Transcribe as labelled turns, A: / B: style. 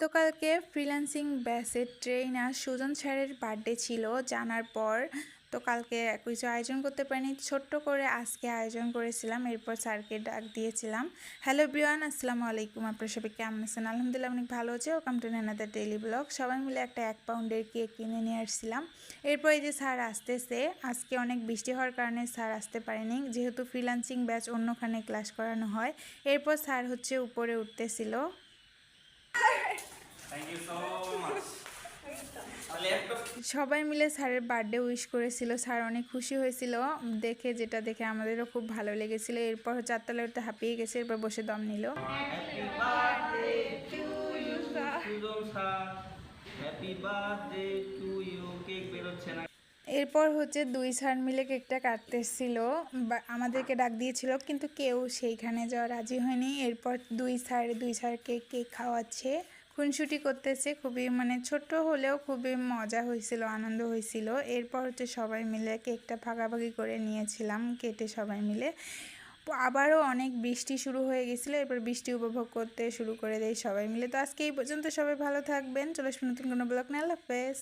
A: তো কালকে ফ্রিল্যান্সিং ব্যাচের ট্রেনার সুজন স্যারের বার্থডে ছিল জানার পর। তো কালকে কিছু আয়োজন করতে পারিনি, ছোট্ট করে আজকে আয়োজন করেছিলাম। এরপর স্যারকে ডাক দিয়েছিলাম। হ্যালো ব্রিয়ান, আসসালামু আলাইকুম। আপনার সবাই কেমন আছেন? আলহামদুলিল্লাহ অনেক ভালো আছে। Welcome to another daily blog. সবাই মিলে একটা 1 পাউন্ডের কেক কিনে নিয়ে আসছিলাম। এরপর এই যে স্যার আসতেছে। আজকে অনেক বৃষ্টি হওয়ার কারণে স্যার আসতে পারেনি, যেহেতু ফ্রিল্যান্সিং ব্যাচ অন্যখানে ক্লাস করানো হয়। এরপর স্যার হচ্ছে উপরে উঠতেছিল। সবাই মিলে স্যারের বার্থডে উইশ করেছিল। স্যার অনেক খুশি হয়েছিল দেখে, যেটা দেখে আমাদেরও খুব ভালো লেগেছিল। এরপর চারতলায় উঠতে হাঁপিয়ে গেছে, এরপর বসে দম নিল। এরপর হচ্ছে 2 স্যার মিলে কেকটা কাটতেছিল, আমাদেরকে ডাক দিয়েছিল, কিন্তু কেউ সেইখানে যাওয়া রাজি হয়নি। এরপর 2 স্যারকে কেক খাওয়াচ্ছে, খুনসুটি করতেছে। খুবই ছোট্ট হলেও খুবই মজা হয়েছিল, আনন্দ হয়েছিল। এরপর হচ্ছে সবাই মিলে কেকটা ভাগাভাগি করে নিয়েছিলাম কেটে সবাই মিলে। আবারও অনেক বৃষ্টি শুরু হয়ে গেছিলো, এরপর বৃষ্টি উপভোগ করতে শুরু করে দেয় সবাই মিলে। তো আজকে এই পর্যন্ত, সবাই ভালো থাকবেন। চলে আসবেন নতুন কোনো ব্লগ নিয়ে। আল্লাহ হাফেজ।